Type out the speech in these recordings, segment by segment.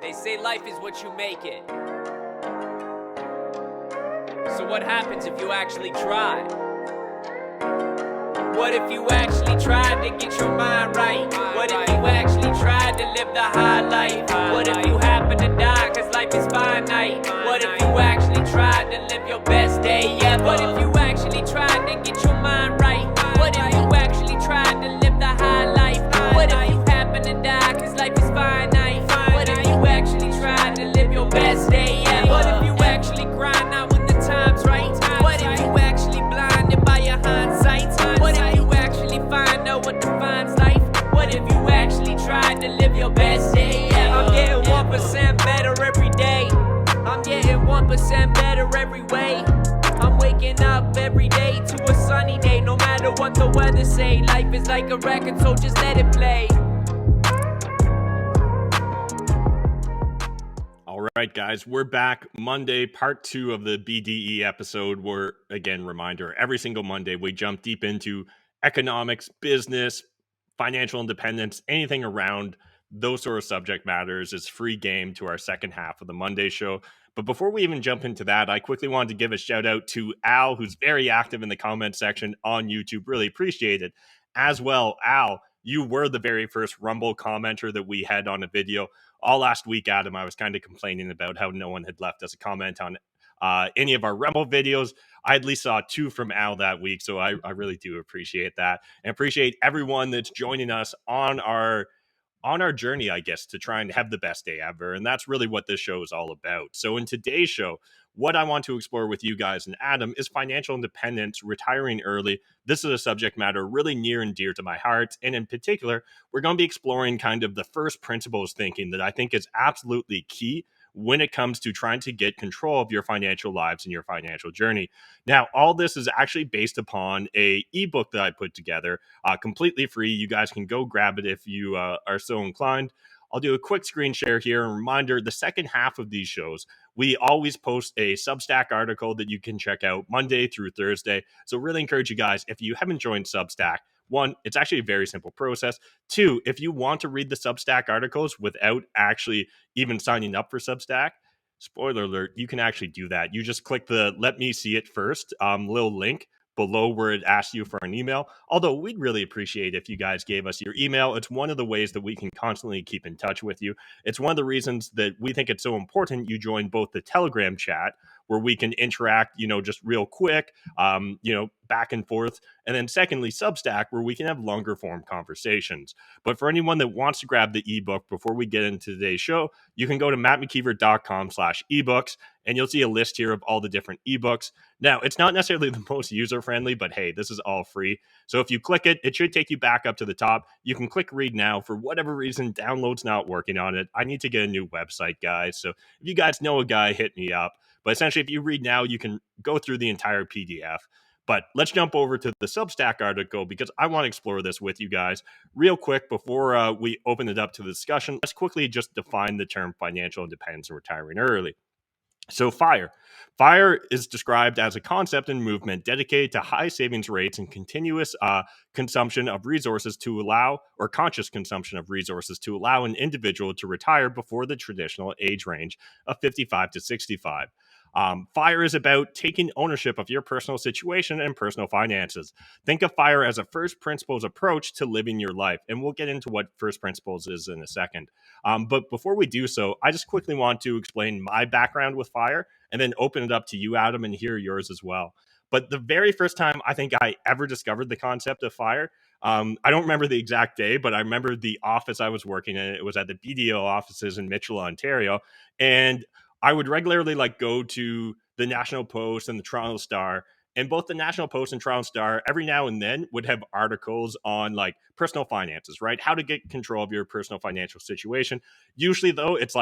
They say life is what you make it. So what happens if you actually try? What if you actually tried to get your mind right? What if you actually tried to live the high life? What if you happen to die cause life is finite? What if you actually tried to live your best day ever? What if you actually tried to get your mind right? What if you actually tried to live the high life? What if you happen to die cause life is finite? What if you actually tried to live your best day ever? What if you actually grind out when the time's right? What if you actually blinded by your hindsight? What if you actually find out what defines life? What if you actually tried to live your best day ever? I'm getting 1% better every day. I'm getting 1% better every way. I'm waking up every day to a sunny day. No matter what the weather say, life is like a record, so just let it play. All right, guys, we're back. Monday, part 2 of the BDE episode. Where, again, reminder, every single Monday we jump deep into economics, business, financial independence, anything around those sort of subject matters is free game to our second half of the Monday show. But before we even jump into that, I quickly wanted to give a shout out to Al, who's very active in the comment section on YouTube. Really appreciate it. As well, Al, you were the very first Rumble commenter that we had on a video. All last week, Adam, I was kind of complaining about how no one had left us a comment on any of our Rumble videos. I at least saw 2 from Al that week, so I really do appreciate that, and appreciate everyone that's joining us on our journey, I guess, to try and have the best day ever. And that's really what this show is all about. So in today's show, what I want to explore with you guys and Adam is financial independence, retiring early. This is a subject matter really near and dear to my heart. And in particular, we're going to be exploring kind of the first principles thinking that I think is absolutely key when it comes to trying to get control of your financial lives and your financial journey. Now, all this is actually based upon a ebook that I put together, completely free. You guys can go grab it if you are so inclined. I'll do a quick screen share here. And reminder, the second half of these shows, we always post a Substack article that you can check out Monday through Thursday. So really encourage you guys, if you haven't joined Substack, 1, it's actually a very simple process. 2, if you want to read the Substack articles without actually even signing up for Substack, spoiler alert, you can actually do that. You just click the let me see it first little link below where it asks you for an email. Although we'd really appreciate if you guys gave us your email. It's one of the ways that we can constantly keep in touch with you. It's one of the reasons that we think it's so important you join both the Telegram chat, where we can interact, just real quick, back and forth. And then secondly, Substack, where we can have longer form conversations. But for anyone that wants to grab the ebook before we get into today's show, you can go to mattmckeever.com/ebooks, and you'll see a list here of all the different ebooks. Now, it's not necessarily the most user-friendly, but hey, this is all free. So if you click it, it should take you back up to the top. You can click read now. For whatever reason, download's not working on it. I need to get a new website, guys. So if you guys know a guy, hit me up. But essentially, if you read now, you can go through the entire PDF. But let's jump over to the Substack article because I want to explore this with you guys real quick before we open it up to the discussion. Let's quickly just define the term financial independence and retiring early. So FIRE. FIRE is described as a concept and movement dedicated to high savings rates and continuous consumption of resources to allow, or conscious consumption of resources to allow an individual to retire before the traditional age range of 55 to 65. FIRE is about taking ownership of your personal situation and personal finances. Think of FIRE as a first principles approach to living your life. And we'll get into what first principles is in a second. But before we do so, I just quickly want to explain my background with FIRE and then open it up to you, Adam, and hear yours as well. But the very first time I think I ever discovered the concept of FIRE, I don't remember the exact day, but I remember the office I was working in. It was at the BDE offices in Mitchell, Ontario. And I would regularly go to the National Post and the Toronto Star, and both the National Post and Toronto Star every now and then would have articles on personal finances, right? How to get control of your personal financial situation. Usually though, it's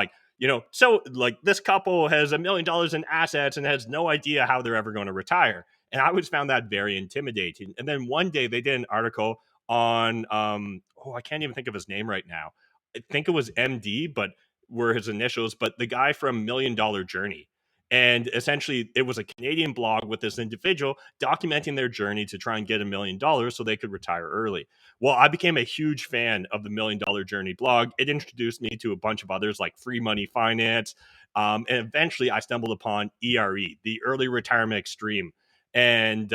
this couple has $1 million in assets and has no idea how they're ever going to retire. And I always found that very intimidating. And then one day they did an article on, I can't even think of his name right now. I think it was MD, but were his initials, but the guy from $1 Million Journey. And essentially, it was a Canadian blog with this individual documenting their journey to try and get $1 million so they could retire early. Well, I became a huge fan of the $1 Million Journey blog. It introduced me to a bunch of others like Free Money Finance. And eventually, I stumbled upon ERE, the Early Retirement Extreme. And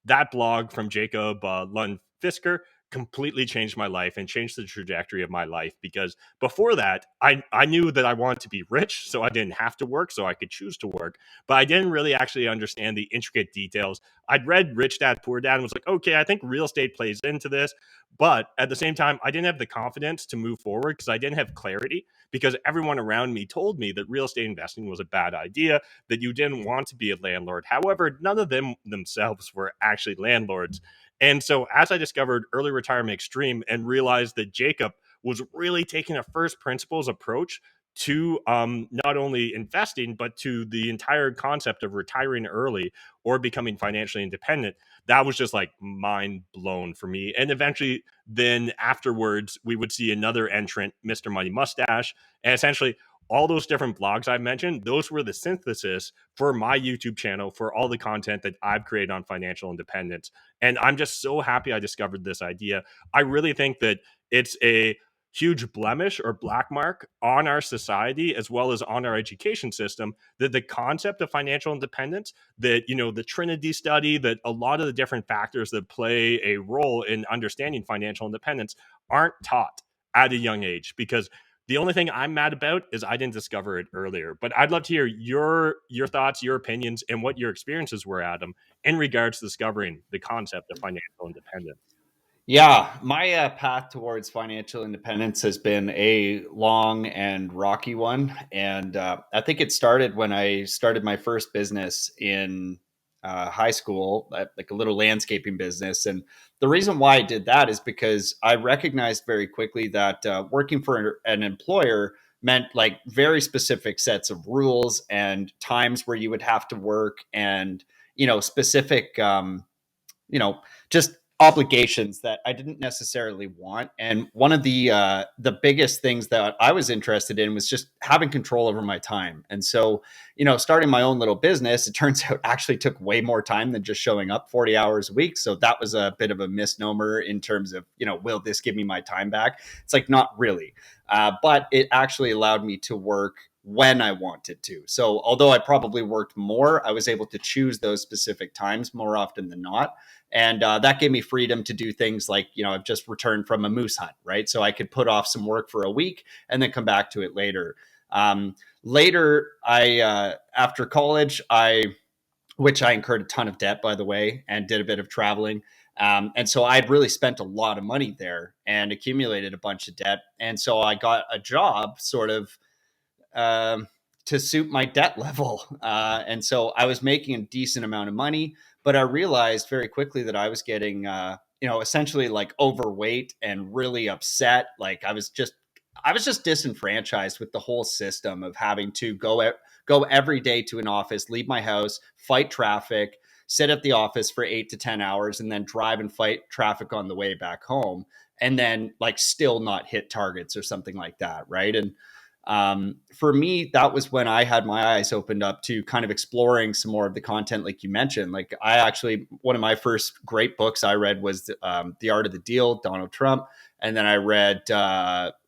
that blog from Jacob Lund Fisker completely changed my life and changed the trajectory of my life, because before that, I knew that I wanted to be rich, so I didn't have to work, so I could choose to work, but I didn't really actually understand the intricate details. I'd read Rich Dad Poor Dad and was like, okay, I think real estate plays into this, but at the same time, I didn't have the confidence to move forward because I didn't have clarity, because everyone around me told me that real estate investing was a bad idea, that you didn't want to be a landlord. However, none of them themselves were actually landlords. And so as I discovered Early Retirement Extreme and realized that Jacob was really taking a first principles approach to not only investing, but to the entire concept of retiring early or becoming financially independent, that was just like mind blown for me. And eventually, then afterwards, we would see another entrant, Mr. Money Mustache. And essentially, all those different blogs I mentioned, those were the synthesis for my YouTube channel for all the content that I've created on financial independence. And I'm just so happy I discovered this idea. I really think that it's a huge blemish or black mark on our society as well as on our education system, that the concept of financial independence, that the Trinity study, that a lot of the different factors that play a role in understanding financial independence aren't taught at a young age. Because the only thing I'm mad about is I didn't discover it earlier. But I'd love to hear your thoughts, your opinions, and what your experiences were, Adam, in regards to discovering the concept of financial independence. Yeah, my path towards financial independence has been a long and rocky one. And I think it started when I started my first business in high school, like a little landscaping business. And the reason why I did that is because I recognized very quickly that working for an employer meant like very specific sets of rules and times where you would have to work, and, specific, just obligations that I didn't necessarily want. And one of the biggest things that I was interested in was just having control over my time. And so, starting my own little business, it turns out actually took way more time than just showing up 40 hours a week. So that was a bit of a misnomer in terms of, will this give me my time back? It's like, not really. But it actually allowed me to work when I wanted to. So although I probably worked more, I was able to choose those specific times more often than not. And that gave me freedom to do things like, I've just returned from a moose hunt, right? So I could put off some work for a week and then come back to it later. Later, after college, which I incurred a ton of debt, by the way, and did a bit of traveling. And so I'd really spent a lot of money there and accumulated a bunch of debt. And so I got a job sort of to suit my debt level. And so I was making a decent amount of money, but I realized very quickly that I was getting, essentially like overweight and really upset. Like I was just disenfranchised with the whole system of having to go every day to an office, leave my house, fight traffic, sit at the office for 8 to 10 hours, and then drive and fight traffic on the way back home. And then like still not hit targets or something like that. Right. And for me, that was when I had my eyes opened up to kind of exploring some more of the content, like you mentioned. Like one of my first great books I read was The Art of the Deal, Donald Trump. And then I read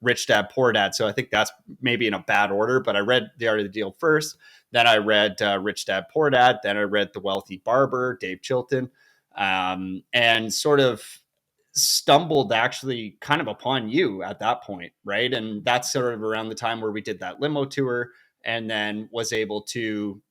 Rich Dad, Poor Dad. So I think that's maybe in a bad order, but I read The Art of the Deal first. Then I read Rich Dad, Poor Dad. Then I read The Wealthy Barber, Dave Chilton, and sort of stumbled actually kind of upon you at that point, right? And that's sort of around the time where we did that limo tour, and then was able to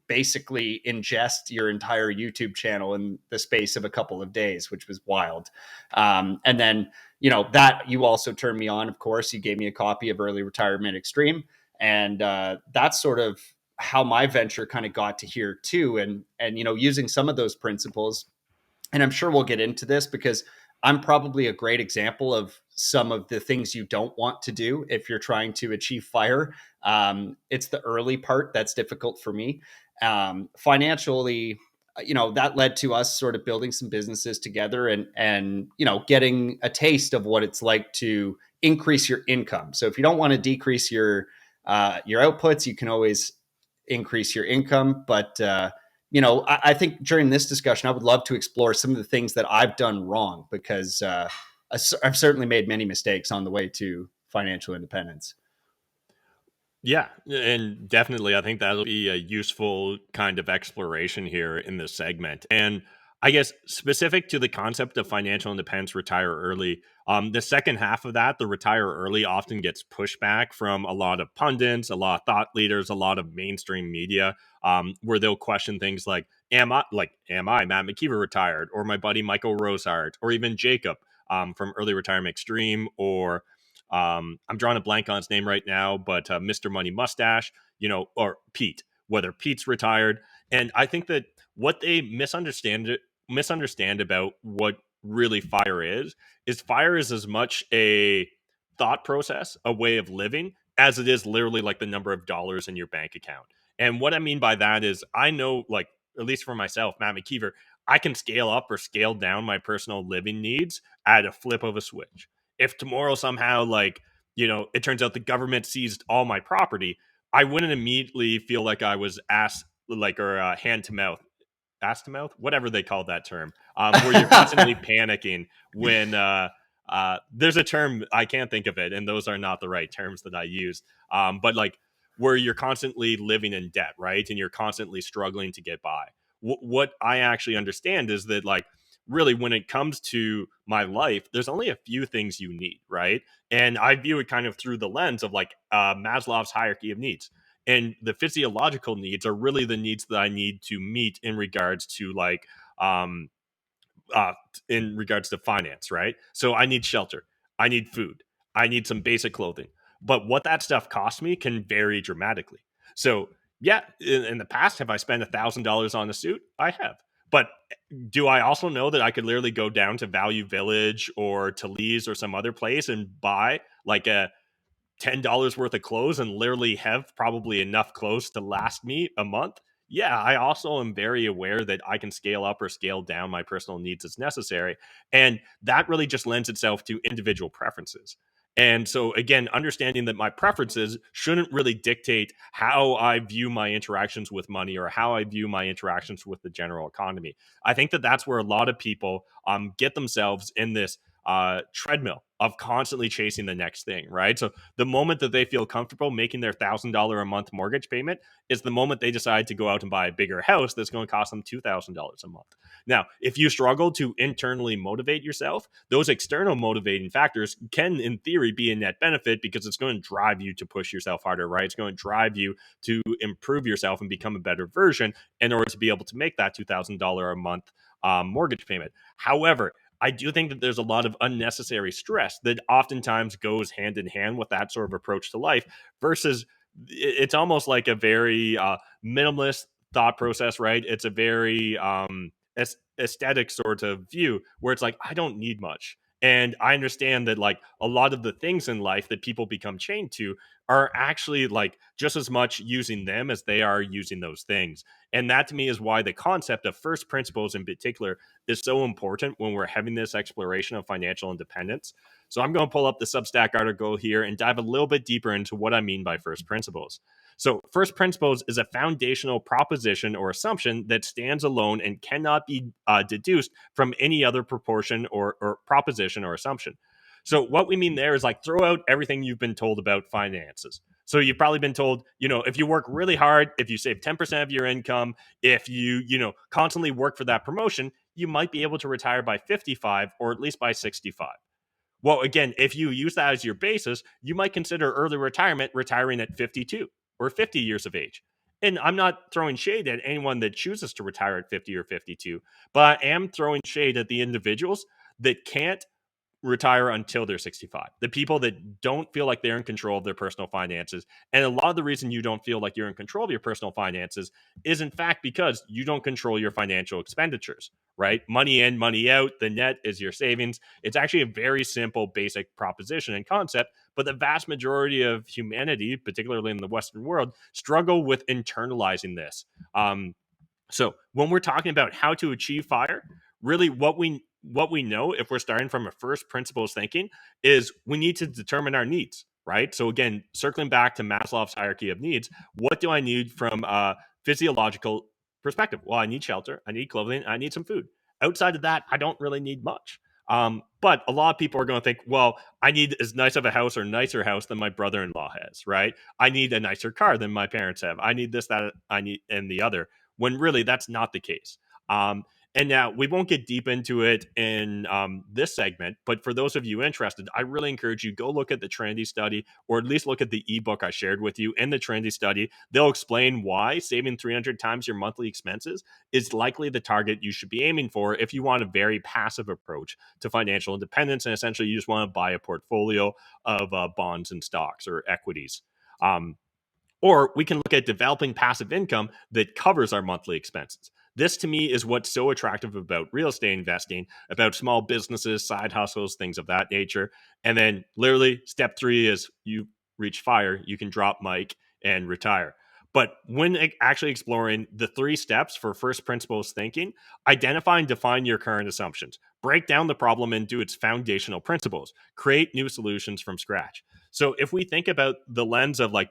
basically ingest your entire YouTube channel in the space of a couple of days, which was wild. And then, that you also turned me on, of course. You gave me a copy of Early Retirement Extreme. And that's sort of how my venture kind of got to here too. And, using some of those principles, and I'm sure we'll get into this because I'm probably a great example of some of the things you don't want to do if you're trying to achieve FIRE. It's the early part that's difficult for me. Financially, that led to us sort of building some businesses together and getting a taste of what it's like to increase your income. So if you don't want to decrease your outputs, you can always increase your income. But I think during this discussion, I would love to explore some of the things that I've done wrong, because I've certainly made many mistakes on the way to financial independence. Yeah, and definitely, I think that'll be a useful kind of exploration here in this segment. And I guess specific to the concept of financial independence, retire early, the second half of that, the retire early, often gets pushback from a lot of pundits, a lot of thought leaders, a lot of mainstream media, where they'll question things like, am I Matt McKeever retired, or my buddy Michael Rosehart, or even Jacob from Early Retirement Extreme, or I'm drawing a blank on his name right now, but Mr. Money Mustache, or Pete, whether Pete's retired. And I think that what they misunderstand about what really fire is as much a thought process, a way of living, as it is literally like the number of dollars in your bank account. And what I mean by that is I know, like, at least for myself, Matt McKeever, I can scale up or scale down my personal living needs at a flip of a switch. If tomorrow somehow, like, it turns out the government seized all my property, I wouldn't immediately feel like I was hand to mouth, ass to mouth, whatever they call that term, where you're constantly panicking when there's a term, I can't think of it, and those are not the right terms that I use. But like, where you're constantly living in debt, right? And you're constantly struggling to get by. What I actually understand is that, like, really, when it comes to my life, there's only a few things you need, right? And I view it kind of through the lens of like Maslow's hierarchy of needs. And the physiological needs are really the needs that I need to meet in regards to like um uh in regards to finance, right? So I need shelter, I need food, I need some basic clothing. But what that stuff costs me can vary dramatically. So yeah, in the past, have I spent $1,000 on a suit? I have. But do I also know that I could literally go down to Value Village or to Lee's or some other place and buy like a $10 worth of clothes and literally have probably enough clothes to last me a month? Yeah, I also am very aware that I can scale up or scale down my personal needs as necessary. And that really just lends itself to individual preferences. And so, again, understanding that my preferences shouldn't really dictate how I view my interactions with money or how I view my interactions with the general economy. I think that that's where a lot of people get themselves in this treadmill of constantly chasing the next thing, right? So the moment that they feel comfortable making their $1,000 a month mortgage payment is the moment they decide to go out and buy a bigger house that's going to cost them $2,000 a month. Now, if you struggle to internally motivate yourself, those external motivating factors can, in theory, be a net benefit because it's going to drive you to push yourself harder, right? It's going to drive you to improve yourself and become a better version in order to be able to make that $2,000 a month mortgage payment. However, I do think that there's a lot of unnecessary stress that oftentimes goes hand in hand with that sort of approach to life versus it's almost like a very minimalist thought process, right? It's a very aesthetic sort of view where it's like, I don't need much. And I understand that like a lot of the things in life that people become chained to are actually like just as much using them as they are using those things. And that to me is why the concept of first principles in particular is so important when we're having this exploration of financial independence. So I'm going to pull up the Substack article here and dive a little bit deeper into what I mean by first principles. So, first principles is a foundational proposition or assumption that stands alone and cannot be deduced from any other proportion or proposition or assumption. So, what we mean there is like throw out everything you've been told about finances. So, you've probably been told, if you work really hard, if you save 10% of your income, if you, constantly work for that promotion, you might be able to retire by 55 or at least by 65. Well, again, if you use that as your basis, you might consider early retirement retiring at 52 or 50 years of age. And I'm not throwing shade at anyone that chooses to retire at 50 or 52, but I am throwing shade at the individuals that can't retire until they're 65. The people that don't feel like they're in control of their personal finances. And a lot of the reason you don't feel like you're in control of your personal finances is in fact because you don't control your financial expenditures, right? Money in, money out, the net is your savings. It's actually a very simple, basic proposition and concept, but the vast majority of humanity, particularly in the Western world, struggle with internalizing this. So when we're talking about how to achieve fire, really what we know if we're starting from a first principles thinking is we need to determine our needs, right? So again, circling back to Maslow's hierarchy of needs, what do I need from a physiological perspective? Well, I need shelter, I need clothing, I need some food. Outside of that, I don't really need much. But a lot of people are going to think, well, I need as nice of a house or nicer house than my brother-in-law has, right? I need a nicer car than my parents have. I need this, that, I need, and the other. When really that's not the case. And now we won't get deep into it in this segment, but for those of you interested, I really encourage you go look at the Trendy study, or at least look at the ebook I shared with you. In the Trendy study, they'll explain why saving 300 times your monthly expenses is likely the target you should be aiming for if you want a very passive approach to financial independence, and essentially you just want to buy a portfolio of bonds and stocks or equities. Or we can look at developing passive income that covers our monthly expenses. This to me is what's so attractive about real estate investing, about small businesses, side hustles, things of that nature. And then literally step 3 is you reach fire, you can drop mic and retire. But when actually exploring the 3 steps for first principles thinking, identify and define your current assumptions, break down the problem into its foundational principles, create new solutions from scratch. So if we think about the lens of like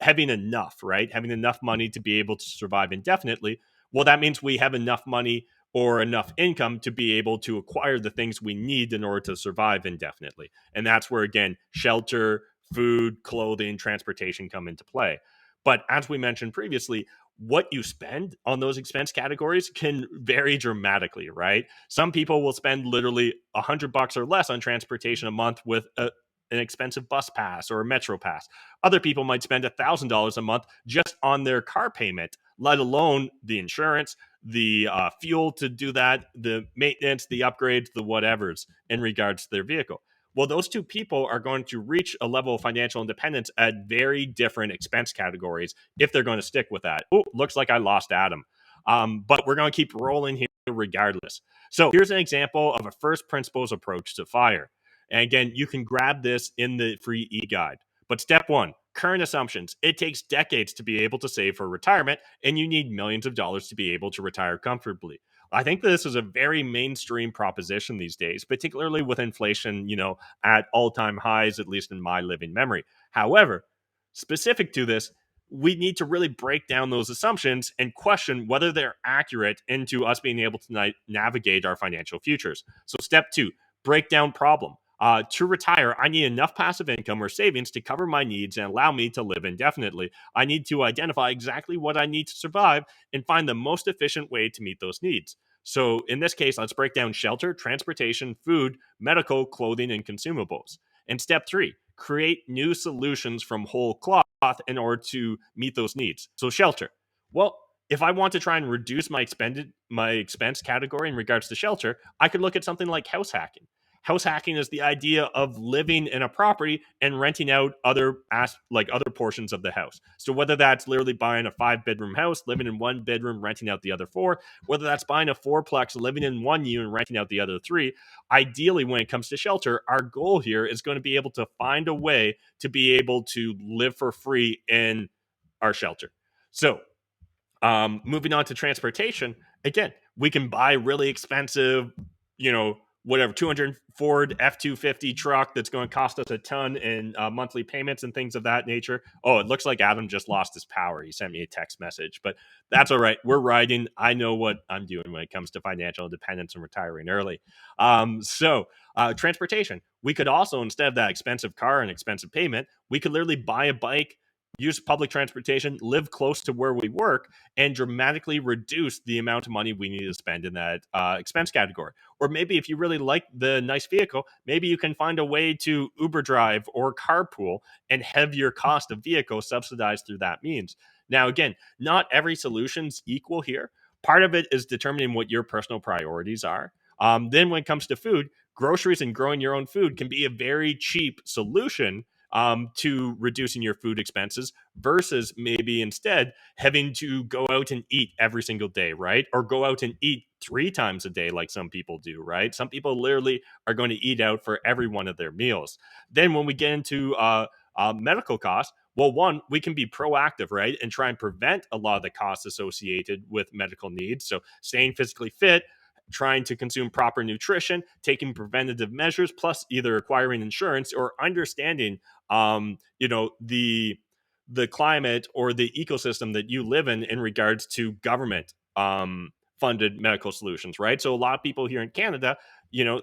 having enough, right? Having enough money to be able to survive indefinitely, well, that means we have enough money or enough income to be able to acquire the things we need in order to survive indefinitely. And that's where, again, shelter, food, clothing, transportation come into play. But as we mentioned previously, what you spend on those expense categories can vary dramatically, right? Some people will spend literally $100 or less on transportation a month with an expensive bus pass or a metro pass. Other people might spend $1,000 a month just on their car payment, let alone the insurance, the fuel to do that, the maintenance, the upgrades, the whatevers in regards to their vehicle. Well, those two people are going to reach a level of financial independence at very different expense categories if they're going to stick with that. Oh, looks like I lost Adam. But we're going to keep rolling here regardless. So here's an example of a first principles approach to FIRE. And again, you can grab this in the free e-guide. But step 1, current assumptions. It takes decades to be able to save for retirement, and you need millions of dollars to be able to retire comfortably. I think this is a very mainstream proposition these days, particularly with inflation, at all-time highs, at least in my living memory. However, specific to this, we need to really break down those assumptions and question whether they're accurate into us being able to navigate our financial futures. So step 2, break down problem. To retire, I need enough passive income or savings to cover my needs and allow me to live indefinitely. I need to identify exactly what I need to survive and find the most efficient way to meet those needs. So in this case, let's break down shelter, transportation, food, medical, clothing, and consumables. And step 3, create new solutions from whole cloth in order to meet those needs. So shelter. Well, if I want to try and reduce my expense category in regards to shelter, I could look at something like house hacking. House hacking is the idea of living in a property and renting out other portions of the house. So whether that's literally buying a 5-bedroom house, living in 1 bedroom, renting out the other 4, whether that's buying a 4-plex, living in 1 unit and renting out the other 3, ideally when it comes to shelter, our goal here is going to be able to find a way to be able to live for free in our shelter. So moving on to transportation, again, we can buy really expensive, whatever, 200 Ford F-250 truck that's going to cost us a ton in monthly payments and things of that nature. Oh, it looks like Adam just lost his power. He sent me a text message, but that's all right. We're riding. I know what I'm doing when it comes to financial independence and retiring early. So transportation, we could also, instead of that expensive car and expensive payment, we could literally buy a bike, use public transportation, live close to where we work, and dramatically reduce the amount of money we need to spend in that expense category. Or maybe if you really like the nice vehicle, maybe you can find a way to Uber drive or carpool and have your cost of vehicle subsidized through that means. Now, again, not every solution's equal here. Part of it is determining what your personal priorities are. Then when it comes to food, groceries and growing your own food can be a very cheap solution to reducing your food expenses versus maybe instead having to go out and eat every single day, right? Or go out and eat 3 times a day like some people do, right? Some people literally are going to eat out for every one of their meals. Then when we get into medical costs, well, one, we can be proactive, right? And try and prevent a lot of the costs associated with medical needs. So staying physically fit, trying to consume proper nutrition, taking preventative measures, plus either acquiring insurance or understanding, the climate or the ecosystem that you live in regards to government funded medical solutions, right? So a lot of people here in Canada,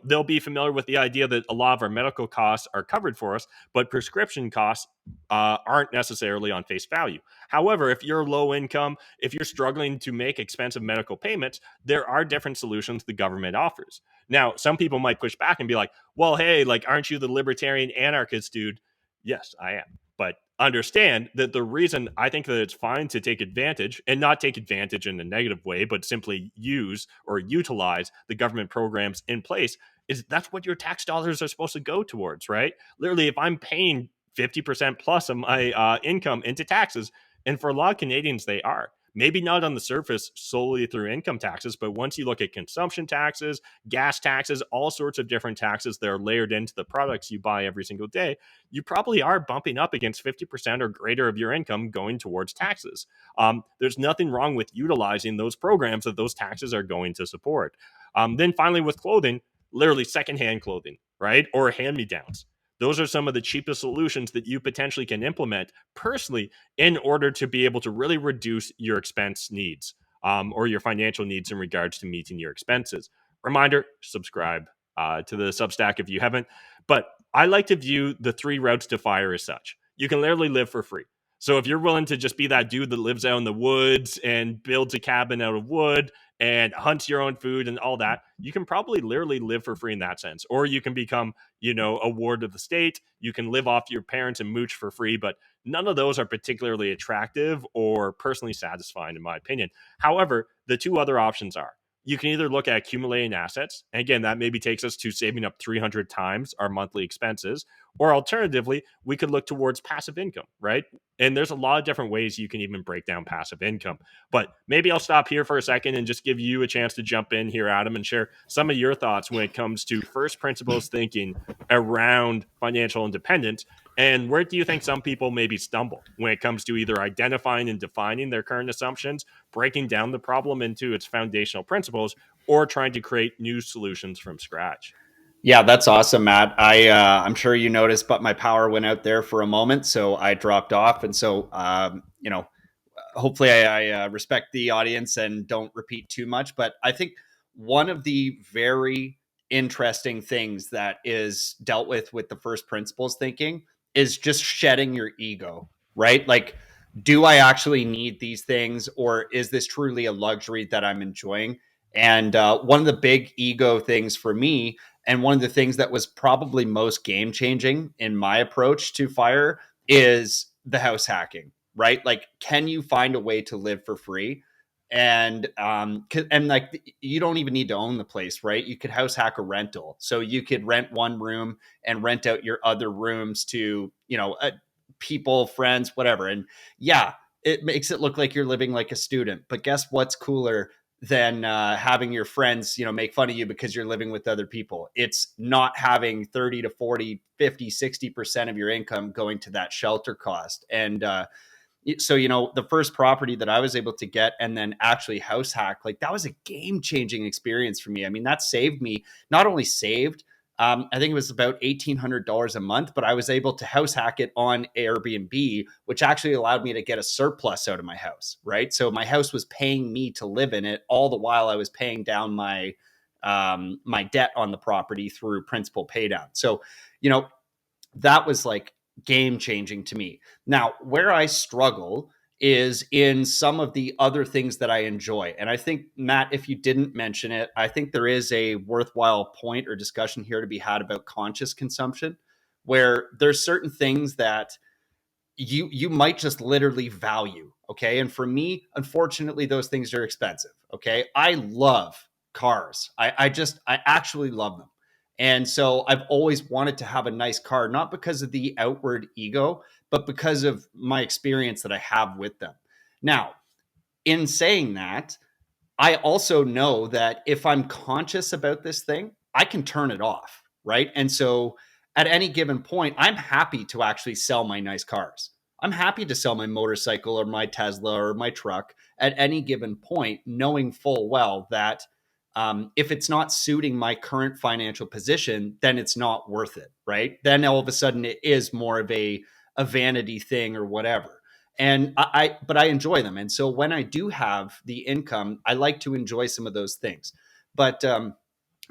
they'll be familiar with the idea that a lot of our medical costs are covered for us, but prescription costs aren't necessarily on face value. However, if you're low income, if you're struggling to make expensive medical payments, there are different solutions the government offers. Now, some people might push back and be like, well, hey, like, aren't you the libertarian anarchist dude? Yes, I am. But understand that the reason I think that it's fine to take advantage, and not take advantage in a negative way, but simply use or utilize the government programs in place, is that's what your tax dollars are supposed to go towards, right? Literally, if I'm paying 50% plus of my income into taxes, and for a lot of Canadians, they are. Maybe not on the surface solely through income taxes, but once you look at consumption taxes, gas taxes, all sorts of different taxes that are layered into the products you buy every single day, you probably are bumping up against 50% or greater of your income going towards taxes. There's nothing wrong with utilizing those programs that those taxes are going to support. Then finally, with clothing, literally secondhand clothing, right? Or hand-me-downs. Those are some of the cheapest solutions that you potentially can implement personally in order to be able to really reduce your expense needs, or your financial needs in regards to meeting your expenses. Reminder, subscribe to the Substack if you haven't. But I like to view the 3 routes to FIRE as such. You can literally live for free. So if you're willing to just be that dude that lives out in the woods and builds a cabin out of wood and hunts your own food and all that, you can probably literally live for free in that sense. Or you can become, a ward of the state. You can live off your parents and mooch for free, but none of those are particularly attractive or personally satisfying, in my opinion. However, the 2 other options are, you can either look at accumulating assets, and again, that maybe takes us to saving up 300 times our monthly expenses, or alternatively, we could look towards passive income, right? And there's a lot of different ways you can even break down passive income. But maybe I'll stop here for a second and just give you a chance to jump in here, Adam, and share some of your thoughts when it comes to first principles thinking around financial independence. And where do you think some people maybe stumble when it comes to either identifying and defining their current assumptions, breaking down the problem into its foundational principles, or trying to create new solutions from scratch? Yeah, that's awesome, Matt. I'm sure you noticed, but my power went out there for a moment, so I dropped off. And so, hopefully I respect the audience and don't repeat too much. But I think one of the very interesting things that is dealt with the first principles thinking is just shedding your ego, right? Like, do I actually need these things, or is this truly a luxury that I'm enjoying? And one of the big ego things for me, and one of the things that was probably most game changing in my approach to FIRE, is the house hacking, right? Like, can you find a way to live for free? And like, you don't even need to own the place, right? You could house hack a rental. So you could rent one room and rent out your other rooms to, people, friends, whatever. And yeah, it makes it look like you're living like a student. But guess what's cooler than having your friends, make fun of you because you're living with other people? It's not having 30 to 40, 50, 60% of your income going to that shelter cost. And so, the first property that I was able to get and then actually house hack, like, that was a game changing experience for me. I mean, that saved me, not only saved, I think it was about $1,800 a month, but I was able to house hack it on Airbnb, which actually allowed me to get a surplus out of my house, right? So my house was paying me to live in it, all the while I was paying down my my debt on the property through principal pay down. So, that was like game changing to me. Now, where I struggle is in some of the other things that I enjoy. And I think, Matt, if you didn't mention it, I think there is a worthwhile point or discussion here to be had about conscious consumption, where there's certain things that you might just literally value. Okay. And for me, unfortunately, those things are expensive. Okay. I love cars. I actually love them. And so I've always wanted to have a nice car, not because of the outward ego, but because of my experience that I have with them. Now, in saying that, I also know that if I'm conscious about this thing, I can turn it off, right? And so at any given point, I'm happy to actually sell my nice cars. I'm happy to sell my motorcycle or my Tesla or my truck at any given point, knowing full well that if it's not suiting my current financial position, then it's not worth it, right? Then all of a sudden it is more of a vanity thing or whatever. And but I enjoy them. And so when I do have the income, I like to enjoy some of those things. But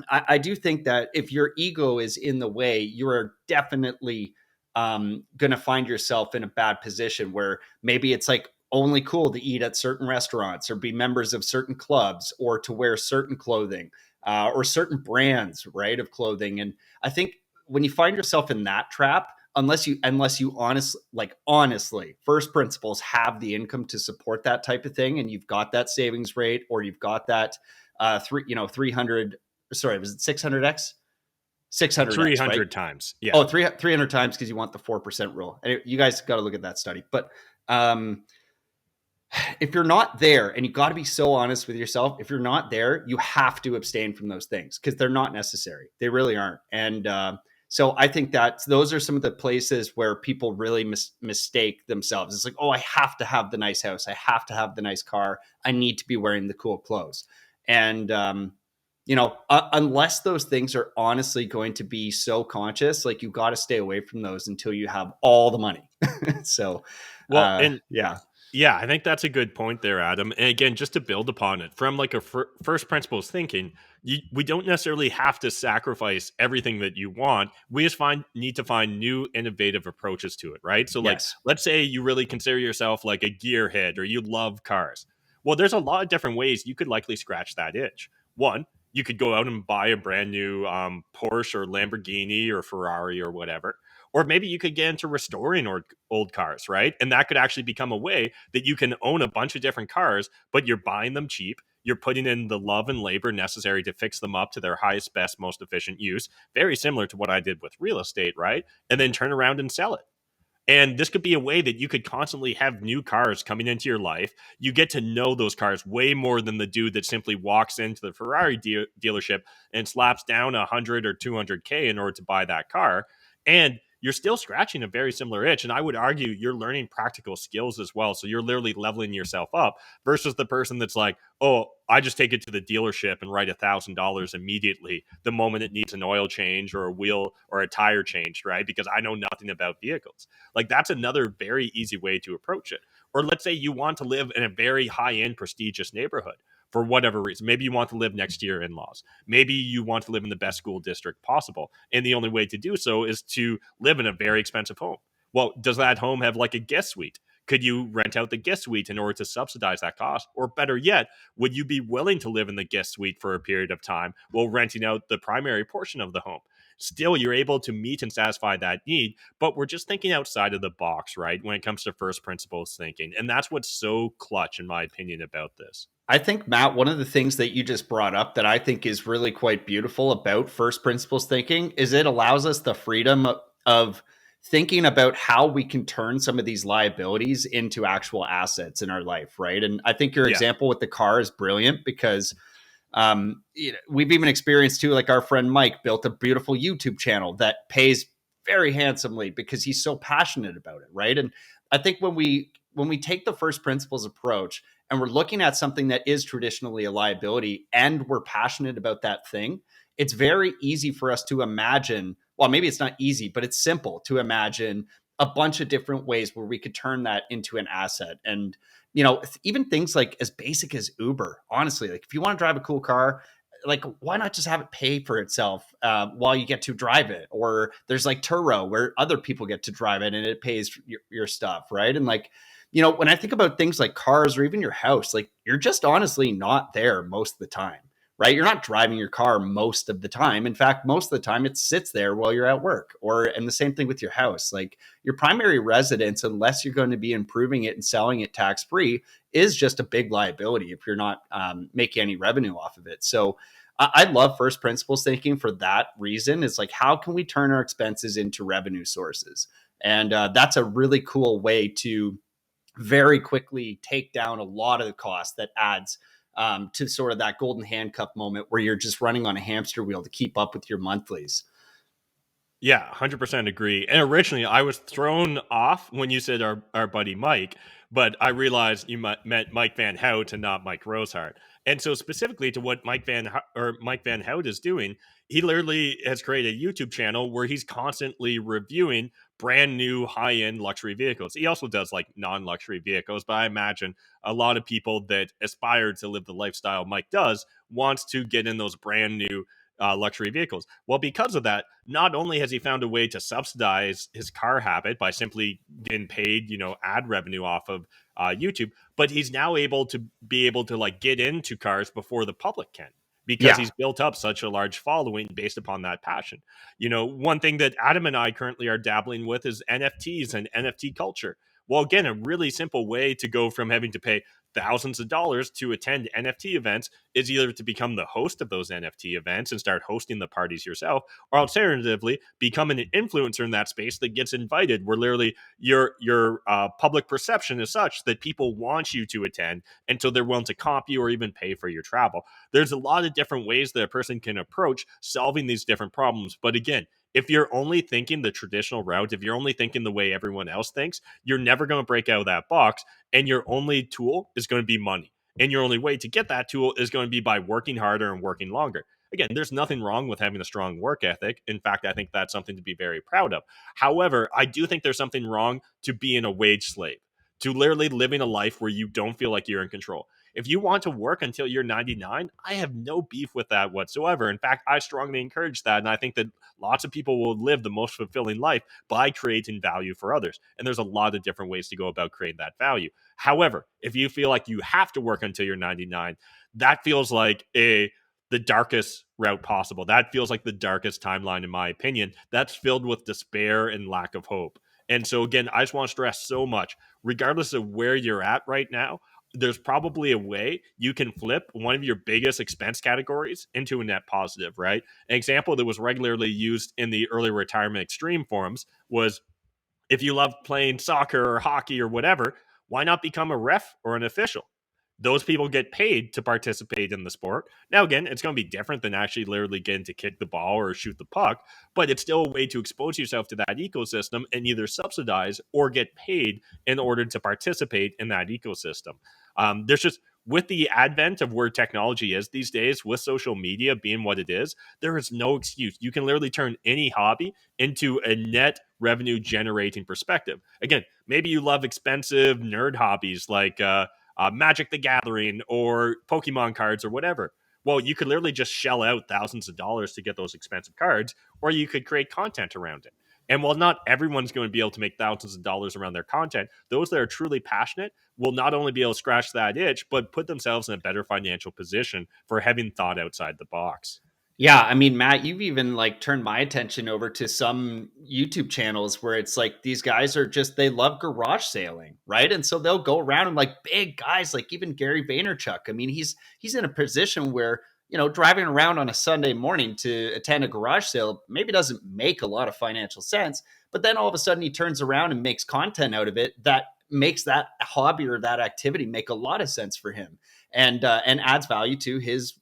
I do think that if your ego is in the way, you are definitely going to find yourself in a bad position where maybe it's like only cool to eat at certain restaurants or be members of certain clubs or to wear certain clothing or certain brands, right, of clothing. And I think when you find yourself in that trap, unless you honestly, first principles, have the income to support that type of thing, and you've got that savings rate or you've got that 300, sorry, was it 600x? 600x, 300 right? times. Yeah. Oh, 300 times because you want the 4% rule. And you guys got to look at that study. But if you're not there, and you got to be so honest with yourself, if you're not there, you have to abstain from those things because they're not necessary. They really aren't. And so I think that those are some of the places where people really mistake themselves. It's like, oh, I have to have the nice house. I have to have the nice car. I need to be wearing the cool clothes. And, unless those things are honestly going to be so conscious, like you got to stay away from those until you have all the money. So, yeah. Yeah, I think that's a good point there, Adam. And again, just to build upon it, from like a first principles thinking, we don't necessarily have to sacrifice everything that you want. We just need to find new innovative approaches to it, right? So like, Yes. let's say you really consider yourself like a gearhead or you love cars. Well, there's a lot of different ways you could likely scratch that itch. One, you could go out and buy a brand new Porsche or Lamborghini or Ferrari or whatever. Or maybe you could get into restoring old cars, right? And that could actually become a way that you can own a bunch of different cars, but you're buying them cheap. You're putting in the love and labor necessary to fix them up to their highest, best, most efficient use. Very similar to what I did with real estate, right? And then turn around and sell it. And this could be a way that you could constantly have new cars coming into your life. You get to know those cars way more than the dude that simply walks into the Ferrari dealership and slaps down 100 or 200K in order to buy that car. And you're still scratching a very similar itch. And I would argue you're learning practical skills as well. So you're literally leveling yourself up versus the person that's like, oh, I just take it to the dealership and write $1,000 immediately the moment it needs an oil change or a wheel or a tire changed, right? Because I know nothing about vehicles. Like that's another very easy way to approach it. Or let's say you want to live in a very high-end prestigious neighborhood for whatever reason. Maybe you want to live next to your in-laws. Maybe you want to live in the best school district possible. And the only way to do so is to live in a very expensive home. Well, does that home have like a guest suite? Could you rent out the guest suite in order to subsidize that cost? Or better yet, would you be willing to live in the guest suite for a period of time while renting out the primary portion of the home? Still, you're able to meet and satisfy that need, but we're just thinking outside of the box, right? When it comes to first principles thinking. And that's what's so clutch, in my opinion, about this. I think, Matt, one of the things that you just brought up that I think is really quite beautiful about first principles thinking is it allows us the freedom of thinking about how we can turn some of these liabilities into actual assets in our life, right? And I think your example with the car is brilliant because we've even experienced too, like our friend Mike built a beautiful YouTube channel that pays very handsomely because he's so passionate about it, right? And I think when we take the first principles approach and we're looking at something that is traditionally a liability and we're passionate about that thing, it's very easy for us to imagine, well, maybe it's not easy, but it's simple to imagine a bunch of different ways where we could turn that into an asset. And, even things like as basic as Uber, honestly, like if you want to drive a cool car, like why not just have it pay for itself while you get to drive it? Or there's like Turo where other people get to drive it and it pays your stuff, right? And like, when I think about things like cars or even your house, like you're just honestly not there most of the time, right? You're not driving your car most of the time. In fact, most of the time it sits there while you're at work. And the same thing with your house. Like your primary residence, unless you're going to be improving it and selling it tax-free, is just a big liability if you're not making any revenue off of it. So I love first principles thinking for that reason. It's like, how can we turn our expenses into revenue sources? And that's a really cool way to very quickly take down a lot of the cost that adds to sort of that golden handcuff moment where you're just running on a hamster wheel to keep up with your monthlies. Yeah, 100% agree. And originally I was thrown off when you said our buddy Mike, but I realized you meant Mike Van Hout and not Mike Rosehart. And so specifically to what Mike Van Hout is doing, he literally has created a YouTube channel where he's constantly reviewing brand new high-end luxury vehicles. He also does like non-luxury vehicles, but I imagine a lot of people that aspire to live the lifestyle Mike does wants to get in those brand new luxury vehicles. Well, because of that, not only has he found a way to subsidize his car habit by simply getting paid, ad revenue off of YouTube, but he's now able to like get into cars before the public can, because Yeah. he's built up such a large following based upon that passion. One thing that Adam and I currently are dabbling with is NFTs and NFT culture. Well, again, a really simple way to go from having to pay thousands of dollars to attend NFT events is either to become the host of those NFT events and start hosting the parties yourself, or alternatively become an influencer in that space that gets invited, where literally your public perception is such that people want you to attend, and so they're willing to comp you or even pay for your travel. There's a lot of different ways that a person can approach solving these different problems. But again, if you're only thinking the traditional route, if you're only thinking the way everyone else thinks, you're never going to break out of that box, and your only tool is going to be money. And your only way to get that tool is going to be by working harder and working longer. Again, there's nothing wrong with having a strong work ethic. In fact, I think that's something to be very proud of. However, I do think there's something wrong to being a wage slave, to literally living a life where you don't feel like you're in control. If you want to work until you're 99, I have no beef with that whatsoever. In fact, I strongly encourage that. And I think that lots of people will live the most fulfilling life by creating value for others. And there's a lot of different ways to go about creating that value. However, if you feel like you have to work until you're 99, that feels like the darkest route possible. That feels like the darkest timeline, in my opinion. That's filled with despair and lack of hope. And so, again, I just want to stress so much, regardless of where you're at right now, there's probably a way you can flip one of your biggest expense categories into a net positive, right? An example that was regularly used in the early retirement extreme forums was, if you love playing soccer or hockey or whatever, why not become a ref or an official? Those people get paid to participate in the sport. Now, again, it's going to be different than actually literally getting to kick the ball or shoot the puck, but it's still a way to expose yourself to that ecosystem and either subsidize or get paid in order to participate in that ecosystem. There's just, with the advent of where technology is these days, with social media being what it is, there is no excuse. You can literally turn any hobby into a net revenue generating perspective. Again, maybe you love expensive nerd hobbies like Magic the Gathering or Pokemon cards or whatever. Well, you could literally just shell out thousands of dollars to get those expensive cards, or you could create content around it. And while not everyone's going to be able to make thousands of dollars around their content, those that are truly passionate will not only be able to scratch that itch, but put themselves in a better financial position for having thought outside the box. Yeah, I mean, Matt, you've even like turned my attention over to some YouTube channels where it's like these guys are just, they love garage sailing, right? And so they'll go around and like big guys, like even Gary Vaynerchuk. I mean, he's in a position where, driving around on a Sunday morning to attend a garage sale maybe doesn't make a lot of financial sense, but then all of a sudden he turns around and makes content out of it that makes that hobby or that activity make a lot of sense for him, and adds value to his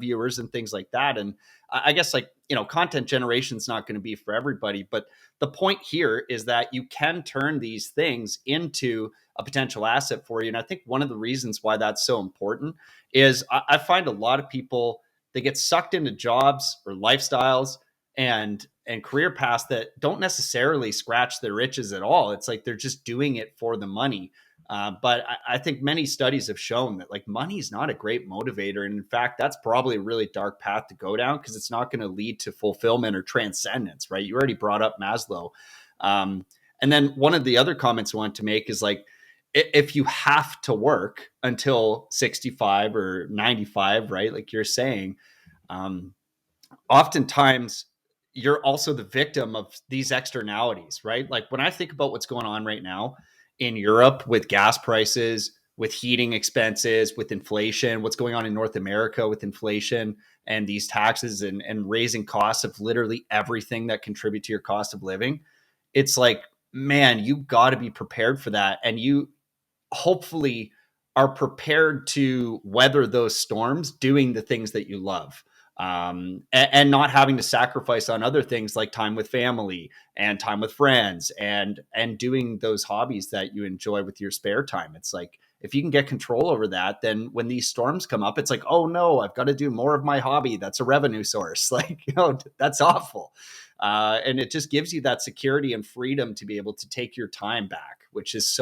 viewers and things like that. And I guess, like, content generation is not going to be for everybody, but the point here is that you can turn these things into a potential asset for you. And I think one of the reasons why that's so important is I find a lot of people, they get sucked into jobs or lifestyles and career paths that don't necessarily scratch their itches at all. It's like they're just doing it for the money. But I think many studies have shown that like money is not a great motivator. And in fact, that's probably a really dark path to go down, because it's not going to lead to fulfillment or transcendence, right? You already brought up Maslow. And then one of the other comments I want to make is like, if you have to work until 65 or 95, right? Like you're saying, oftentimes you're also the victim of these externalities, right? Like when I think about what's going on right now in Europe with gas prices, with heating expenses, with inflation, what's going on in North America with inflation and these taxes and raising costs of literally everything that contribute to your cost of living. It's like, man, you got to be prepared for that. And you hopefully are prepared to weather those storms doing the things that you love. And not having to sacrifice on other things like time with family and time with friends and doing those hobbies that you enjoy with your spare time. It's like, if you can get control over that, then when these storms come up, it's like, oh no, I've got to do more of my hobby. That's a revenue source. Like, that's awful. And it just gives you that security and freedom to be able to take your time back, which is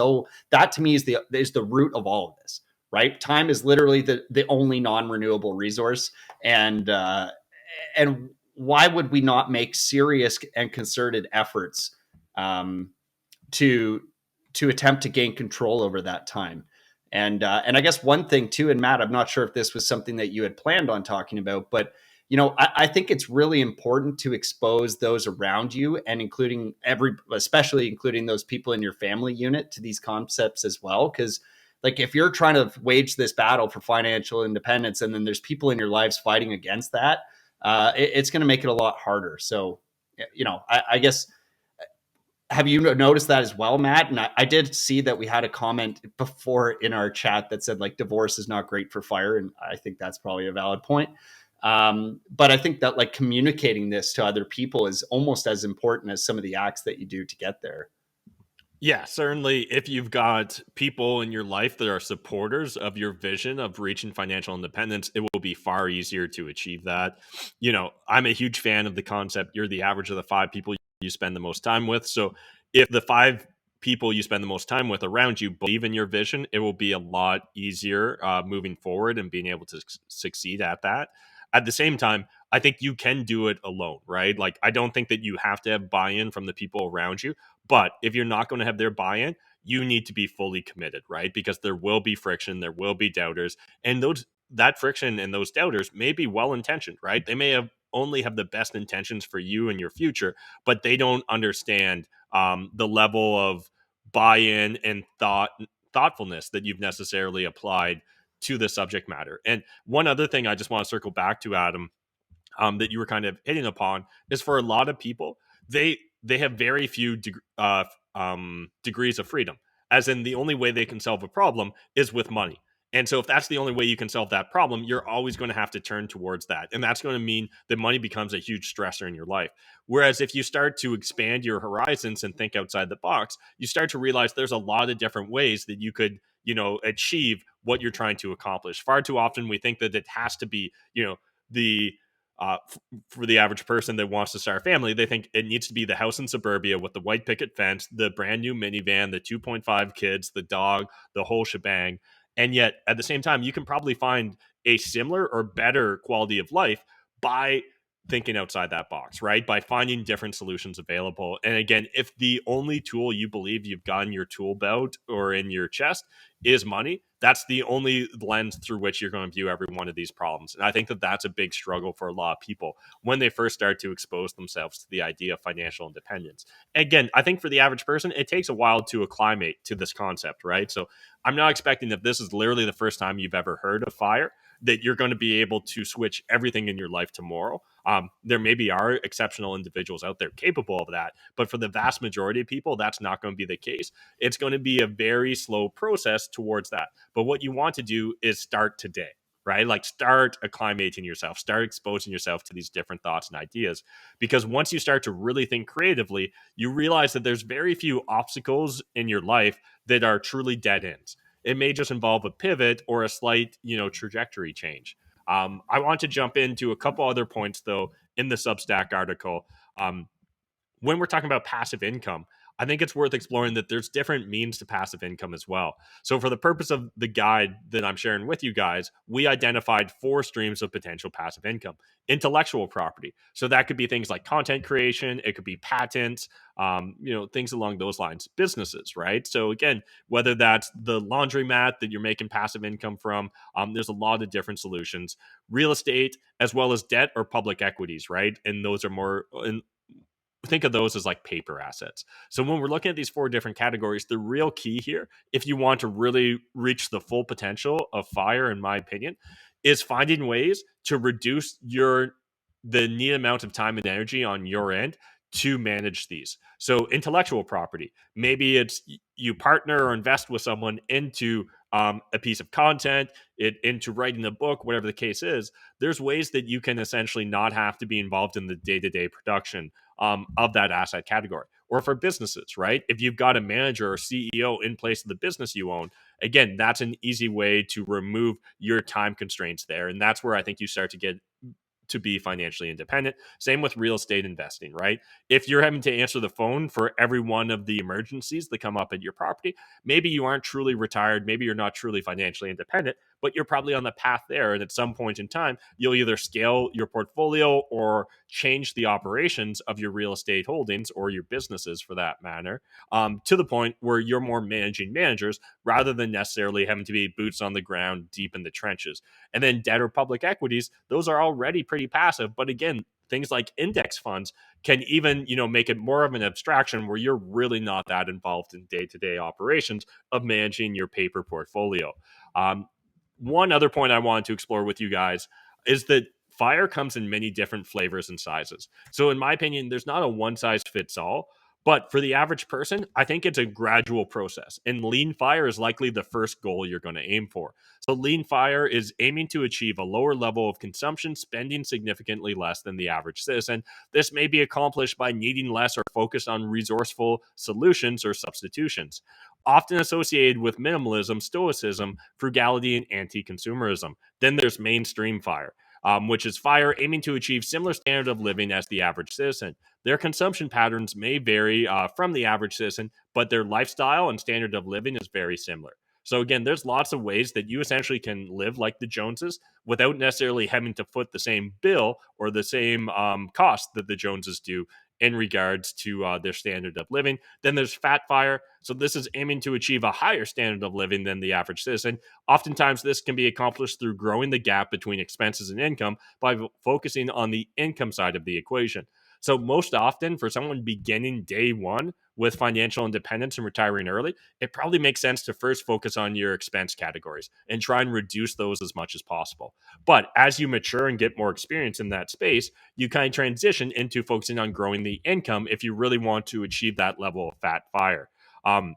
that to me is the root of all of this, right? Time is literally the only non-renewable resource. And why would we not make serious and concerted efforts to attempt to gain control over that time? And I guess one thing too, and Matt, I'm not sure if this was something that you had planned on talking about, but I think it's really important to expose those around you, and especially including those people in your family unit, to these concepts as well. Because like, if you're trying to wage this battle for financial independence, and then there's people in your lives fighting against that, it's going to make it a lot harder. So, I guess, have you noticed that as well, Matt? And I did see that we had a comment before in our chat that said, like, divorce is not great for fire. And I think that's probably a valid point. But I think that, like, communicating this to other people is almost as important as some of the acts that you do to get there. Yeah, certainly. If you've got people in your life that are supporters of your vision of reaching financial independence, it will be far easier to achieve that. I'm a huge fan of the concept, you're the average of the 5 people you spend the most time with. So if the 5 people you spend the most time with around you believe in your vision, it will be a lot easier moving forward and being able to succeed at that. At the same time, I think you can do it alone, right? Like, I don't think that you have to have buy-in from the people around you. But if you're not going to have their buy-in, you need to be fully committed, right? Because there will be friction, there will be doubters, and that friction and those doubters may be well-intentioned, right? They may only have the best intentions for you and your future, but they don't understand the level of buy-in and thoughtfulness that you've necessarily applied to the subject matter. And one other thing I just want to circle back to, Adam, that you were kind of hitting upon, is for a lot of people, they have very few degrees of freedom, as in the only way they can solve a problem is with money. And so if that's the only way you can solve that problem, you're always going to have to turn towards that. And that's going to mean that money becomes a huge stressor in your life. Whereas if you start to expand your horizons and think outside the box, you start to realize there's a lot of different ways that you could, achieve what you're trying to accomplish. Far too often we think that it has to be, the for the average person that wants to start a family, they think it needs to be the house in suburbia with the white picket fence, the brand new minivan, the 2.5 kids, the dog, the whole shebang. And yet, at the same time, you can probably find a similar or better quality of life by thinking outside that box, right? By finding different solutions available. And again, if the only tool you believe you've got in your tool belt or in your chest is money, that's the only lens through which you're going to view every one of these problems. And I think that that's a big struggle for a lot of people when they first start to expose themselves to the idea of financial independence. And again, I think for the average person, it takes a while to acclimate to this concept, right? So I'm not expecting that this is literally the first time you've ever heard of FIRE, that you're going to be able to switch everything in your life tomorrow. There maybe are exceptional individuals out there capable of that, but for the vast majority of people, that's not going to be the case. It's going to be a very slow process towards that. But what you want to do is start today, right? Like, start acclimating yourself, start exposing yourself to these different thoughts and ideas. Because once you start to really think creatively, you realize that there's very few obstacles in your life that are truly dead ends. It may just involve a pivot or a slight, trajectory change. I want to jump into a couple other points, though, in the Substack article. When we're talking about passive income, I think it's worth exploring that there's different means to passive income as well. So for the purpose of the guide that I'm sharing with you guys, we identified 4 streams of potential passive income. Intellectual property. So that could be things like content creation. It could be patents, things along those lines. Businesses, right? So again, whether that's the laundromat that you're making passive income from, there's a lot of different solutions. Real estate, as well as debt or public equities, right? And those are more... think of those as like paper assets. So when we're looking at these 4 different categories, the real key here, if you want to really reach the full potential of FIRE, in my opinion, is finding ways to reduce the need amount of time and energy on your end to manage these. So intellectual property, maybe it's you partner or invest with someone into a piece of content, into writing a book, whatever the case is. There's ways that you can essentially not have to be involved in the day-to-day production of that asset category. or for businesses, right? If you've got a manager or CEO in place of the business you own, again, that's an easy way to remove your time constraints there. And that's where I think you start to get to be financially independent. Same with real estate investing, right? If you're having to answer the phone for every one of the emergencies that come up at your property, maybe you aren't truly retired, maybe you're not truly financially independent, but you're probably on the path there. And at some point in time, you'll either scale your portfolio or change the operations of your real estate holdings or your businesses for that matter, to the point where you're more managing managers rather than necessarily having to be boots on the ground deep in the trenches. And then debt or public equities, those are already pretty passive. But again, things like index funds can even, make it more of an abstraction where you're really not that involved in day-to-day operations of managing your paper portfolio. One other point I wanted to explore with you guys is that fire comes in many different flavors and sizes. So in my opinion, there's not a one size fits all. But for the average person, I think it's a gradual process. And lean fire is likely the first goal you're going to aim for. So lean fire is aiming to achieve a lower level of consumption, spending significantly less than the average citizen. This may be accomplished by needing less or focused on resourceful solutions or substitutions. Often associated with minimalism, stoicism, frugality, and anti-consumerism. Then there's mainstream fire, which is fire aiming to achieve similar standard of living as the average citizen. Their consumption patterns may vary from the average citizen, but their lifestyle and standard of living is very similar. So again, there's lots of ways that you essentially can live like the Joneses without necessarily having to foot the same bill or the same cost that the Joneses do in regards to their standard of living. Then there's fat fire. So this is aiming to achieve a higher standard of living than the average citizen. Oftentimes, this can be accomplished through growing the gap between expenses and income by focusing on the income side of the equation. So most often for someone beginning day one with financial independence and retiring early, it probably makes sense to first focus on your expense categories and try and reduce those as much as possible. But as you mature and get more experience in that space, you kind of transition into focusing on growing the income if you really want to achieve that level of fat fire. Um,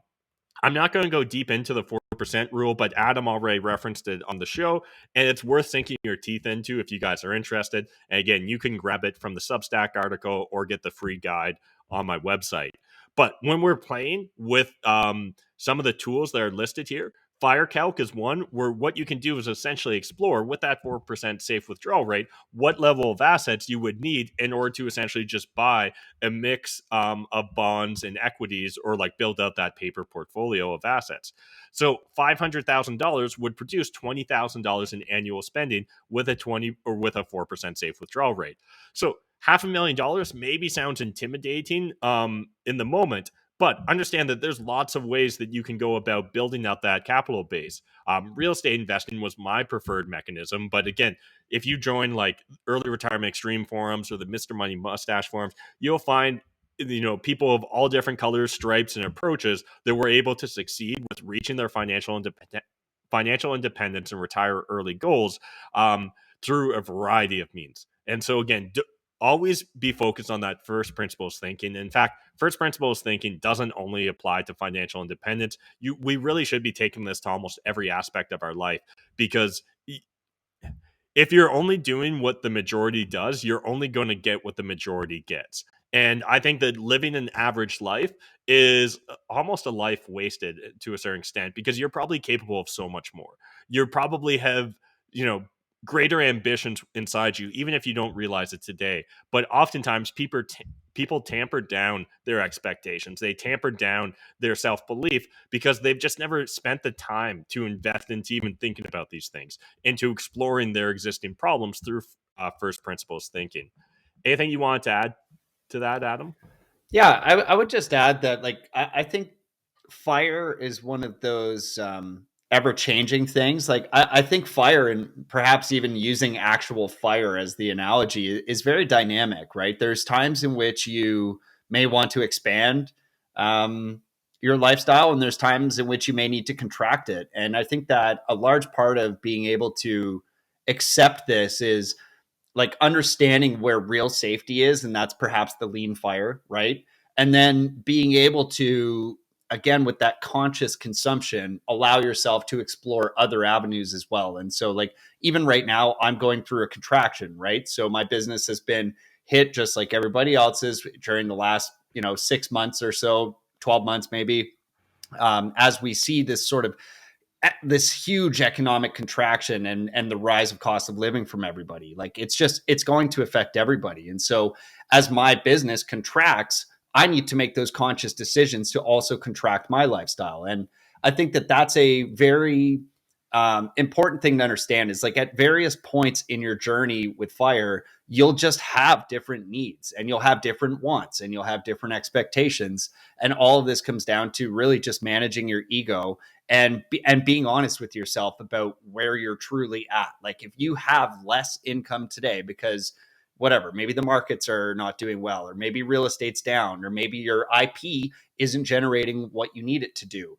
I'm not going to go deep into the 4% rule, but Adam already referenced it on the show, and it's worth sinking your teeth into if you guys are interested. And again, you can grab it from the Substack article or get the free guide on my website. But when we're playing with some of the tools that are listed here, FireCalc is one where what you can do is essentially explore with that 4% safe withdrawal rate, what level of assets you would need in order to essentially just buy a mix of bonds and equities or like build out that paper portfolio of assets. So $500,000 would produce $20,000 in annual spending with a 4% safe withdrawal rate. So $500,000 maybe sounds intimidating in the moment, but understand that there's lots of ways that you can go about building out that capital base. Real estate investing was my preferred mechanism. But again, if you join like early retirement extreme forums or the Mr. Money Mustache forums, you'll find people of all different colors, stripes, and approaches that were able to succeed with reaching their financial independence and retire early goals through a variety of means. And so again, always be focused on that first principles thinking. In fact, first principles thinking doesn't only apply to financial independence. We really should be taking this to almost every aspect of our life, because if you're only doing what the majority does, you're only going to get what the majority gets. And I think that living an average life is almost a life wasted to a certain extent, because you're probably capable of so much more. You probably have, greater ambitions inside you, even if you don't realize it today. But oftentimes people tamper down their expectations. They tamper down their self-belief because they've just never spent the time to invest into even thinking about these things, into exploring their existing problems through first principles thinking. Anything you want to add to that, Adam? Yeah, I would just add that, like, I think fire is one of those ever changing things. Like, I think fire, and perhaps even using actual fire as the analogy, is very dynamic, right? There's times in which you may want to expand your lifestyle, and there's times in which you may need to contract it. And I think that a large part of being able to accept this is like understanding where real safety is, and that's perhaps the lean fire, right? And then being able to, again, with that conscious consumption, allow yourself to explore other avenues as well. And so, like, even right now, I'm going through a contraction, right? So my business has been hit just like everybody else's during the last 6 months or so, 12 months maybe, as we see this sort of this huge economic contraction and the rise of cost of living from everybody. Like it's going to affect everybody. And so as my business contracts, I need to make those conscious decisions to also contract my lifestyle. And I think that that's a very important thing to understand, is like at various points in your journey with fire, you'll just have different needs and you'll have different wants and you'll have different expectations. And all of this comes down to really just managing your ego and being honest with yourself about where you're truly at. Like if you have less income today because whatever, maybe the markets are not doing well, or maybe real estate's down, or maybe your IP isn't generating what you need it to do.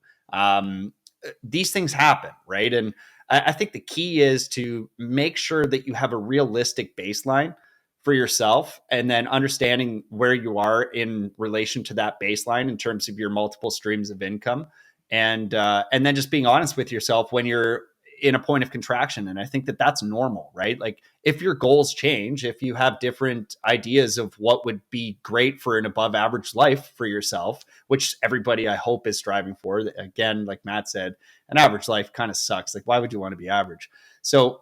These things happen, right? And I think the key is to make sure that you have a realistic baseline for yourself, and then understanding where you are in relation to that baseline in terms of your multiple streams of income, and then just being honest with yourself when you're in a point of contraction. And I think that that's normal, right? Like if your goals change, if you have different ideas of what would be great for an above average life for yourself, which everybody I hope is striving for. Again, like Matt said, an average life kind of sucks. Like why would you want to be average? So,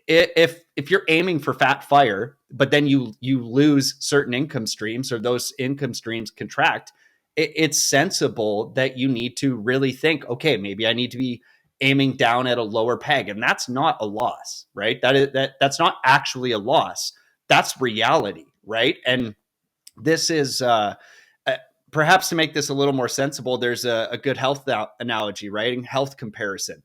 if you're aiming for fat fire, but then you lose certain income streams, or those income streams contract, it's sensible that you need to really think, okay, maybe I need to be aiming down at a lower peg. And that's not a loss, right? That's not actually a loss. That's reality, right? And this is perhaps, to make this a little more sensible, there's a good health analogy, right? And health comparison.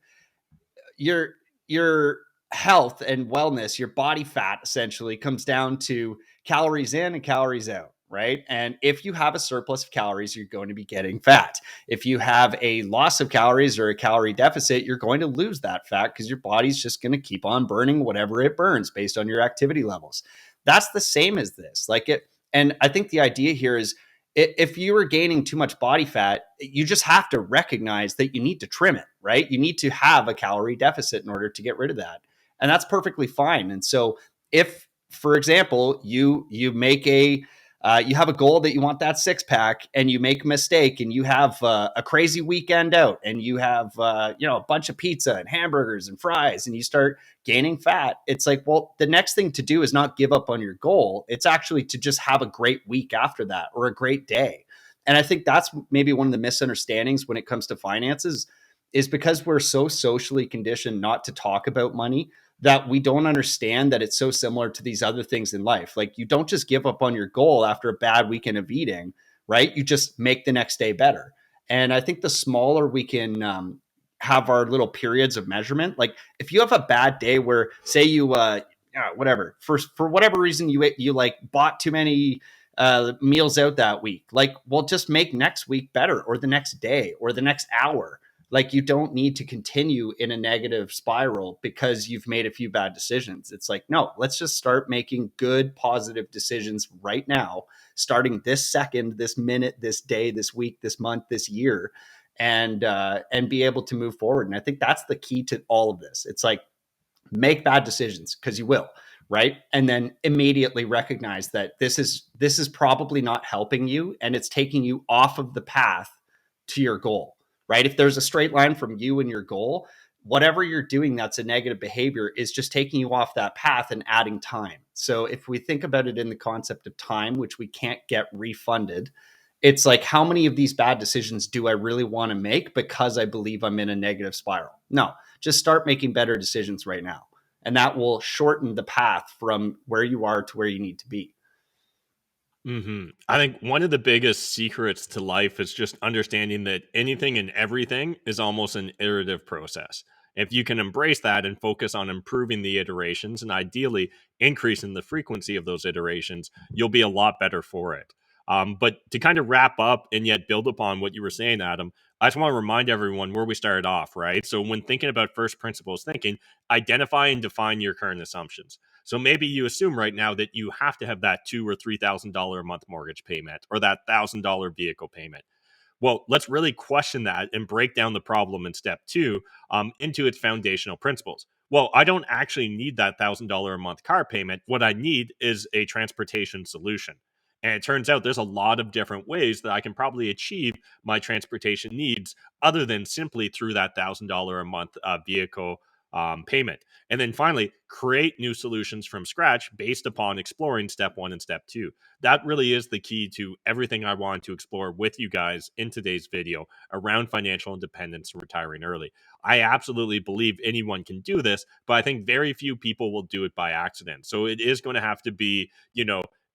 Your health and wellness, your body fat essentially comes down to calories in and calories out, right? And if you have a surplus of calories, you're going to be getting fat. If you have a loss of calories or a calorie deficit, you're going to lose that fat because your body's just going to keep on burning whatever it burns based on your activity levels. That's the same as this. And I think the idea here is, if you are gaining too much body fat, you just have to recognize that you need to trim it, right? You need to have a calorie deficit in order to get rid of that. And that's perfectly fine. And so if, for example, you make you have a goal that you want that 6-pack, and you make a mistake and you have a crazy weekend out, and you have a bunch of pizza and hamburgers and fries, and you start gaining fat, it's like, well, the next thing to do is not give up on your goal. It's actually to just have a great week after that, or a great day. And I think that's maybe one of the misunderstandings when it comes to finances, is because we're so socially conditioned not to talk about money, that we don't understand that it's so similar to these other things in life. Like you don't just give up on your goal after a bad weekend of eating, right? You just make the next day better. And I think the smaller we can have our little periods of measurement, like if you have a bad day where, say you, whatever, for whatever reason you like bought too many meals out that week, like, well, just make next week better, or the next day, or the next hour. Like you don't need to continue in a negative spiral because you've made a few bad decisions. It's like, no, let's just start making good, positive decisions right now, starting this second, this minute, this day, this week, this month, this year, and be able to move forward. And I think that's the key to all of this. It's like, make bad decisions, because you will, right? And then immediately recognize that this is probably not helping you, and it's taking you off of the path to your goal. Right? If there's a straight line from you and your goal, whatever you're doing that's a negative behavior is just taking you off that path and adding time. So if we think about it in the concept of time, which we can't get refunded, it's like, how many of these bad decisions do I really want to make because I believe I'm in a negative spiral? No, just start making better decisions right now. And that will shorten the path from where you are to where you need to be. I think one of the biggest secrets to life is just understanding that anything and everything is almost an iterative process. If you can embrace that and focus on improving the iterations, and ideally increasing the frequency of those iterations, you'll be a lot better for it. But to kind of wrap up and yet build upon what you were saying, Adam, I just want to remind everyone where we started off, right? So when thinking about first principles thinking, identify and define your current assumptions. So maybe you assume right now that you have to have that $2,000 or $3,000 a month mortgage payment, or that $1,000 vehicle payment. Well, let's really question that and break down the problem in step 2 into its foundational principles. Well, I don't actually need that $1,000 a month car payment. What I need is a transportation solution. And it turns out there's a lot of different ways that I can probably achieve my transportation needs other than simply through that $1,000 a month vehicle payment. And then finally, create new solutions from scratch based upon exploring step 1 and step 2. That really is the key to everything I wanted to explore with you guys in today's video around financial independence and retiring early. I absolutely believe anyone can do this, but I think very few people will do it by accident. So it is going to have to be,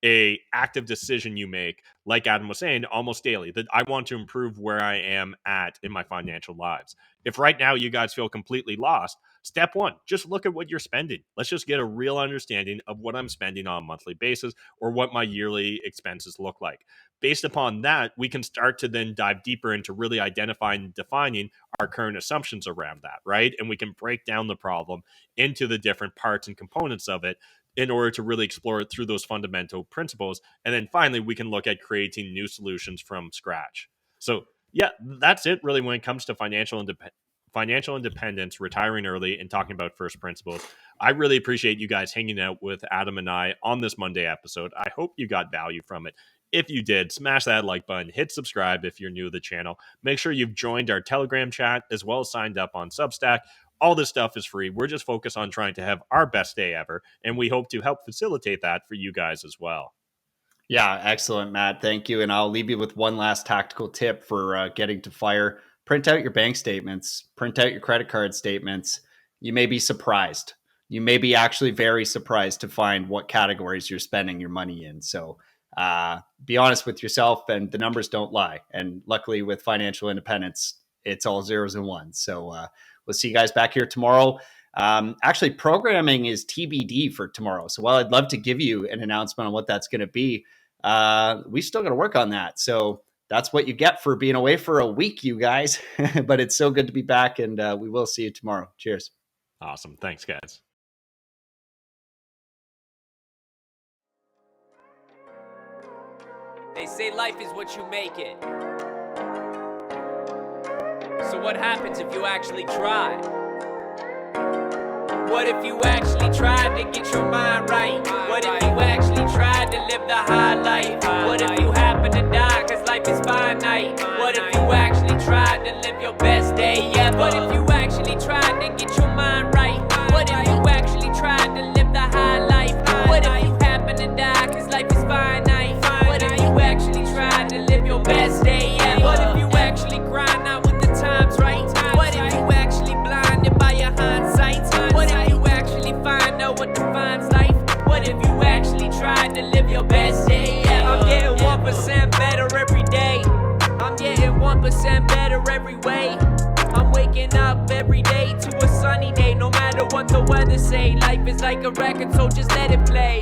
a active decision you make, like Adam was saying, almost daily, that I want to improve where I am at in my financial lives. If right now you guys feel completely lost, step 1, just look at what you're spending. Let's just get a real understanding of what I'm spending on a monthly basis or what my yearly expenses look like. Based upon that, we can start to then dive deeper into really identifying and defining our current assumptions around that, right? And we can break down the problem into the different parts and components of it in order to really explore it through those fundamental principles. And then finally, we can look at creating new solutions from scratch. So yeah, that's it really when it comes to financial independence, retiring early, and talking about first principles. I really appreciate you guys hanging out with Adam and I on this Monday episode. I hope you got value from it. If you did, smash that like button, hit subscribe if you're new to the channel. Make sure you've joined our Telegram chat as well as signed up on Substack. All this stuff is free. We're just focused on trying to have our best day ever, and we hope to help facilitate that for you guys as well. Yeah, excellent, Matt. Thank you. And I'll leave you with one last tactical tip for getting to FIRE. Print out your bank statements, print out your credit card statements. You may be surprised. You may be actually very surprised to find what categories you're spending your money in. So be honest with yourself, and the numbers don't lie. And luckily with financial independence, it's all zeros and ones. So we'll see you guys back here tomorrow. Actually, programming is TBD for tomorrow. So while I'd love to give you an announcement on what that's going to be, we still got to work on that. So that's what you get for being away for a week, you guys. But it's so good to be back, and we will see you tomorrow. Cheers. Awesome. Thanks, guys. They say life is what you make it. So what happens if you actually try? What if you actually tried to get your mind right? What if you actually tried to live the high life? What if you happen to die cause life is finite? What if you actually tried to live your best day ever? What if you actually tried to get your mind right? What if you actually tried to live the high life? What if you happen to die cause life is finite? What if you actually tried to live your best day ever? What if you actually grind out when the time's right? What if you actually blinded by your hindsight? What if you actually find out what defines life? What if you actually tried to live your best day ever? I'm getting 1% better every day. I'm getting 1% better every way. I'm waking up every day to a sunny day. No matter what the weather say, life is like a record, so just let it play.